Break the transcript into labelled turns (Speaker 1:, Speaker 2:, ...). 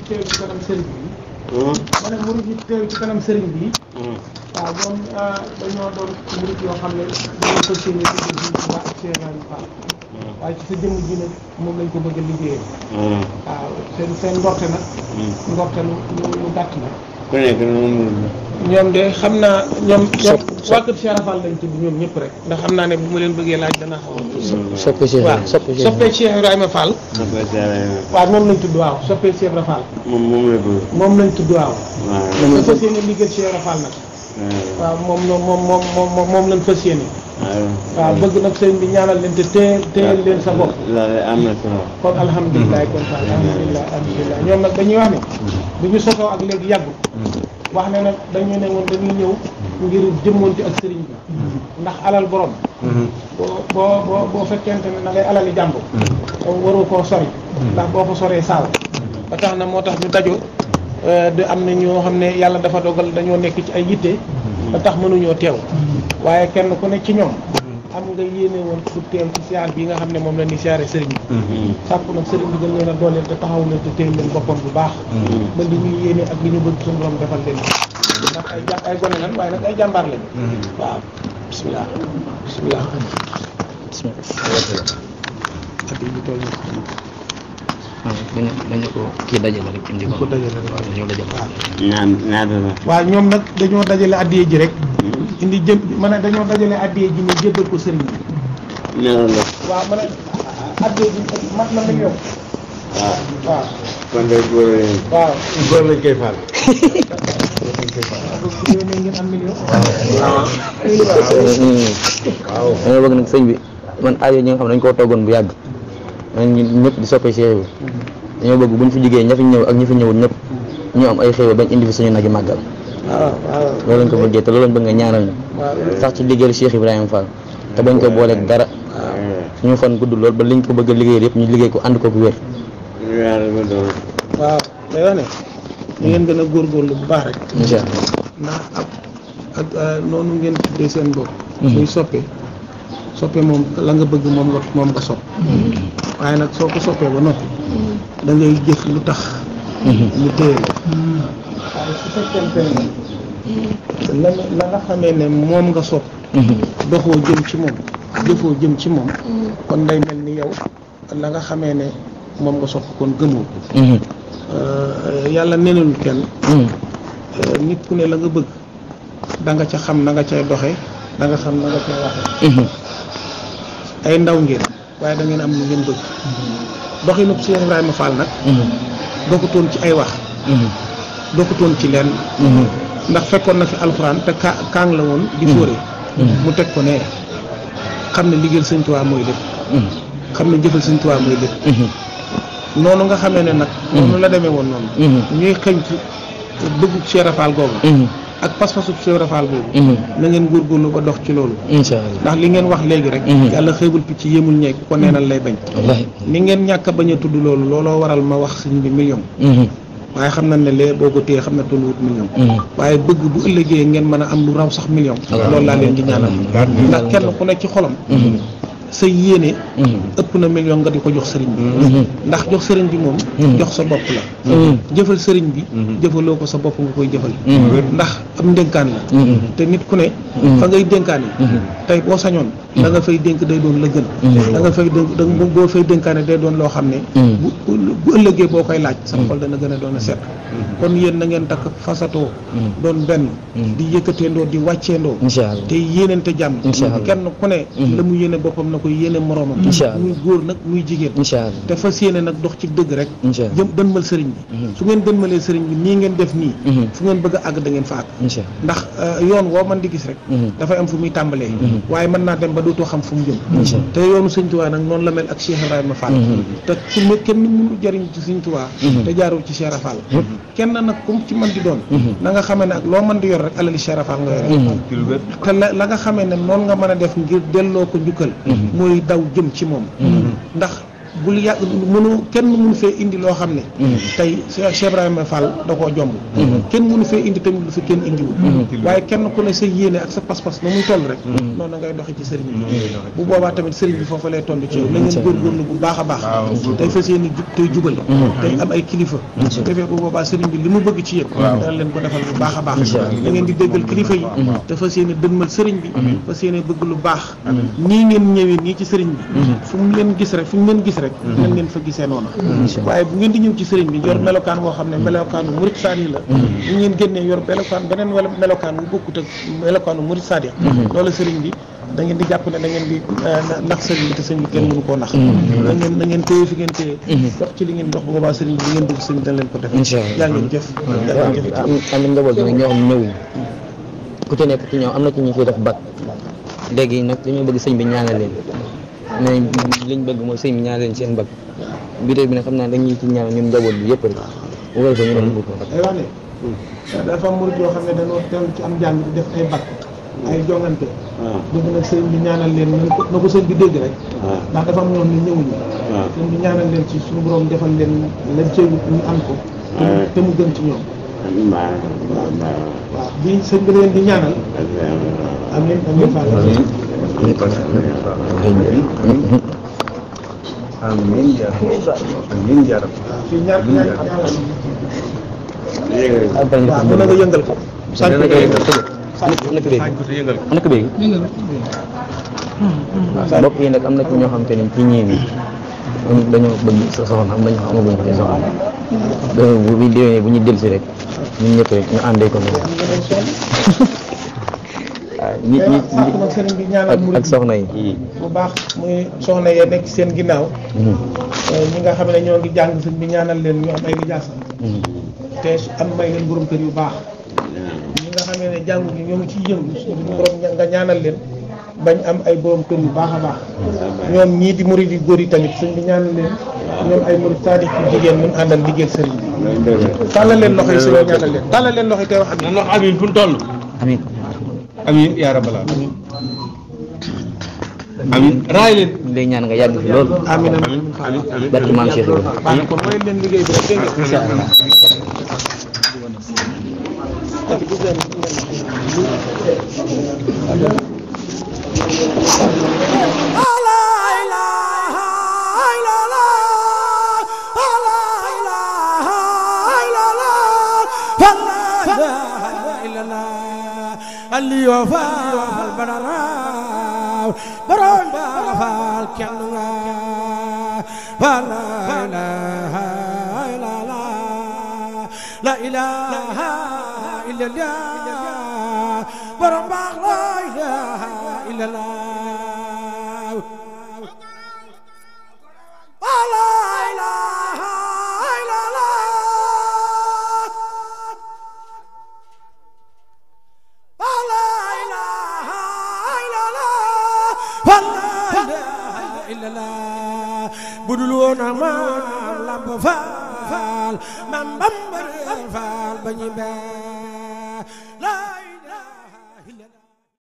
Speaker 1: teew ci kanam sëriñ bi. ma ne murid yi teew ci kanam sëriñ bi. waaw ñoom dañoo doon murid yoo xam ne dañoo fas yéene liggéey bi bu baax ak Cheikh Ibrahima Fall. waaye ci sa jëmm ji nag moom lañ ko bëgg a liggéeyee. waaw seen ndorte nag. ndorte lu gàtt la.
Speaker 2: ku nekk noonu.
Speaker 1: ñoom de xam naa ñoom waa kër Cheikh Fall lañ tudd ñoom ñëpp rek ndax xam naa ne bu ma leen bëggee laaj dana xaw a.
Speaker 3: soppe Cheikh
Speaker 1: Ibrahima Fall. waaw moom lañ tudd waaw soppee Cheikh Ibrahima Fall.
Speaker 2: moom la tudd.
Speaker 1: moom lañ tudd waaw.
Speaker 2: waaw
Speaker 1: dafa fas yéene liggéey Cheikh Ibrahima Fall nag. waaw moom lañ fas yéene. waaw bëgg nag sëñ bi ñaanal leen te téyel leen sa bopp.
Speaker 2: loolu am na solo.
Speaker 1: kon alhamdulilah kon alhamdulilah ñoom nag dañuy wax ne. bu ñu sosoo ak léegi yàggul. wax ne nag dañu ne woon dañuy ñëw ngir jëmmonte ak sëriñ bi. ndax alal borom. boo fekkente ne na ngay alali jàmbur. waroo koo sori. ndax boo ko soree saaw. ba tax na moo tax ñu dajoo. de am na ñoo xam ne yàlla dafa dogal dañoo nekk ci ay yitte. ba tax mënuñoo teew. waaye kenn ku ne ci ñoom. am nga yéene woon pour teew ci siyaar bi nga xam ne moom la ñuy siyaare sëriñ bi. sàkku nag sëriñ bi gën leen a dooleel te taxaw leen te téye leen boppam bu baax. ba li ñuy yéene ak li ñu bëgg suñu borom defal leen. ndax ay gone lan waaye nag ay jàmbaar lañ. waaw bisimilah. bisimilah.
Speaker 3: dañu ko kii dajale rek indi ko dajale waaw dañoo dajale
Speaker 1: waaw ñoom nag dañoo dajale addiye ji rek indi jëm ma ne dañoo dajale addiye ji ñu jébbal ko sëriñ bi waaw ma ne addiye ji mat na million waaw
Speaker 2: kon de
Speaker 1: waaw
Speaker 2: góor lañ koy faal.
Speaker 1: ngeen am million
Speaker 3: waaw dañoo bëgg nag sëñ bi man aajo ñi nga xam ne dañ koo toggoon bu yàgg man ñëpp di soppee Cheikh bi dañoo bëgg buñ fi jigéen ña fi ñëw ak ñi fi ñëwul ñëpp ñu am ay xéewal bañ indi fi suñu nagi màggal loolu lañ ko bëggee te loolu lañ bëgg nga ñaanal ñu sax ci liggéeyal Cheikh Ibrahima Fall te bañ ko booleeg dara suñu fan gudd lool ba liñ ko bëgg a liggéeyal yëpp ñu liggéey ko ànd ko ku wér
Speaker 1: waaw day wax ne ñu ngeen gën a góorgóorlu bu baax rek
Speaker 3: incha
Speaker 1: ndax ak noonu ngeen tuddee seen bopp muy soppe moom la nga bëgg moom nga sopp waaye nag soo ko soppee ba noppi da ngay jëf lu tax ñu téye waaye su fekkente ne la nga xamee ne moom nga sopp doxoo jëm ci moom jëfoo jëm ci moom kon day mel ni yow la nga xamee ne moom nga sopp kon gëmoo ko yàlla nenalul kenn nit ku ne la nga bëgg da nga ca xam na nga cay doxe da nga xam na nga cay waxe ay ndaw ngeen waaye da ngeen am lu ngeen bëgg doxinu Cheikh Ibrahima Fall nag dokkutoon ci ay wax dokkutoon ci leen ndax fekkoon na fi alxuraan te kaang la woon di fóore mu teg ko ne xam ne liggéeyal Sëñ Tuubaa mooy lépp xam ne jëfal Sëñ Tuubaa mooy lépp noonu nga xamee ne nag noonu la demee woon noonu ñuy xëñ ci bëggu Cheikh Fall googu ak pas-pasu Cheikh Fall boobu na ngeen góorgóorlu ba dox ci loolu
Speaker 3: inshallah
Speaker 1: ndax li ngeen wax léegi rek yàlla xeebul picc yéemul ñeeg ko neenal lay bañ ni ngeen ñàkk a bañ a tudd loolu looloo waral ma wax sëñ bi million waaye xam nañ ne lee boo ko téye xam ne tolluwut million waaye bëgg bu ëllëgee ngeen mën a am lu raw sax million loolu laa leen di ñaanal ndax kenn ku ne ci xolam sa yéene ëpp na million nga di ko jox sëriñ bi ndax jox sëriñ bi moom jox sa bopp la jëfal sëriñ bi jëfaloo ko sa bopp nga koy jëfal ndax am ndénkaan la te nit ku ne fa ngay dénkaane tey boo sañoon da nga fay dénk day doon la gën da nga fay dénk boo fay dénkaane day doon loo xam ne bu ëllëgee boo koy laaj sa xol dana gën a doon a set kon yéen na ngeen takk fasatoo doon benn di yëkkateendoo di wàcceendoo te yéenante jàmm kenn ku ne la mu yéene boppam na koy yéene moroomam muy góor nag muy jigéen te fas yéene nag dox ci dëgg rek jëm dënmal sëriñ bi su ngeen dënmalee sëriñ bi nii ngeen def nii fu ngeen bëgg a àgg da ngeen fa àgg ndax yoon woo man di gis rek dafay am fu muy tàmbalee waaye mën naa dem ba dootoo xam fu mu jëm te yoonu Sëñ Tuubaa nag noonu la mel ak Cheikh Ibrahima Fall te ku ne kenn mënu jëriñ ci Sëñ Tuubaa te jaarul ci Cheikh Fall kenn nag kum ci mën di doon na nga xamee ne ak loo mën di yor rek alali Cheikh Fall nga yor te la nga xamee ne noonu nga mën a def ngir delloo ko njukkal mooy daw jëm ci moom ndax bul yàgg kenn mënu fee indi loo xam ne tey Cheikh Ibrahima Fall da koo jomb kenn mënu fee indi tamit lu fi kenn indiwul waaye kenn ku ne sa yéene ak sa pas-pas na muy toll rek noonu ngay doxee ci sëriñ bi bu boobaa tamit sëriñ bi foofa lay toll ci yow na ngeen góorgóorlu bu baax a baax tey fas yéene jub tey jubal tey am ay kilifa su defee bu boobaa sëriñ bi li mu bëgg ci yéen dana leen ko defal bu baax a baax da ngeen di déggal kilifa yi te fas yéene dënmal sëriñ bi fas yéene bëgg lu baax nii ngeen ñëwee nii ci sëriñ bi fu mu leen gis rek nañ leen fa gisee noonu waaye bu ngeen di ñëw ci sëriñ bi yor melokaan boo xam ne melokaanu murit saadi la bu ngeen génnee yor beneen melokaan bu bokkut ak melokaanu murit saadi loolu sëriñ bi da ngeen di jàpp ne da ngeen di nax sëriñ bi te sëriñ bi kenn mënu koo nax da ngeen téye fi ngeen téye dox ci li ngeen dox bu boobaa sëriñ bi li ngeen bëgg sëriñ dañ leen ko def yaa ngeen jëf
Speaker 3: am na njaboot bi ñoo xam ñëwuñ ku ci nekk ci ñoom am na ci ñu fiy def bac léegi nag dañoo bëgg sëñ bi ñaanal leen mais liñ bëgg mooy sëñ bi ñaanal leen seen bac biir bi nag xam naa dañuy ci ñaanal ñun njaboot bi yëpp rek bu ko defee ñu doon bëgg
Speaker 1: ay wax ne dafa am murid yoo xam ne dañoo teew ci am jàng di def ay bac ay jongante bëgg nag sëñ bi ñaanal leen na ko sëñ bi dégg rek ndax dafa am ñoom ne ñëwuñu sëñ bi ñaanal leen ci suñu borom defal leen lañ cey ñu am ko te mu gën ci ñoom waaw bi sëñ bi leen di ñaanal amiin amiin Fall
Speaker 2: amiin yaa rabbi
Speaker 1: fii ñaar waaw mën na nga yëngal ko sànq ko
Speaker 3: mbokk yi nag am na ci ñoo xam te ni ci ñii bi dañoo bëgg sa soxna am na ñoo xam amaguñ ko ci soxna bu ñu déwénee bu ñu dellusi rek ñun ñëpp rek ñu àndee ko moom nit
Speaker 1: nag sëriñ bi ñaanal murid
Speaker 3: ak soxna yi
Speaker 1: bu baax muy soxna yee nekk seen ginnaaw ñi nga xam ne ñoo ngi jàng sëriñ bi ñaanal leen ñu am ay lijaasa te am may leen borom kër yu baax ñi nga xam ne jàngu ñi ñoo ngi ciy yëngu suñu borom nga ñaanal leen bañ am ay borom kër yu baax a baax ñoom ñii di murid yu góor yi tamit sëriñ bi ñaanal leen ñoom ay murid saadix yu jigéen mun àndal liggéeyal sëriñ bi tàllal leen loxo yi sëriñ ñaanal leen tàllal leen loxo yi tey wax
Speaker 2: nan wax amiin fu mu toll
Speaker 3: amiin
Speaker 2: amiin yaa rabbal aalamiin amiin raay leen
Speaker 3: lay ñaan nga yàgg fi lool
Speaker 1: amiin
Speaker 2: amiin
Speaker 3: barke maam Cheikh Ibrahima
Speaker 1: baax na kon mooy leen liggéey bi rek dégg nga incha allah
Speaker 4: Aliou Fall Badara borom Bara Fall kenn nga la ilaha illallah borom baax la ilaha illallah budul woon ak maam Lamp Fall maam Bamba Fall ba ñu bee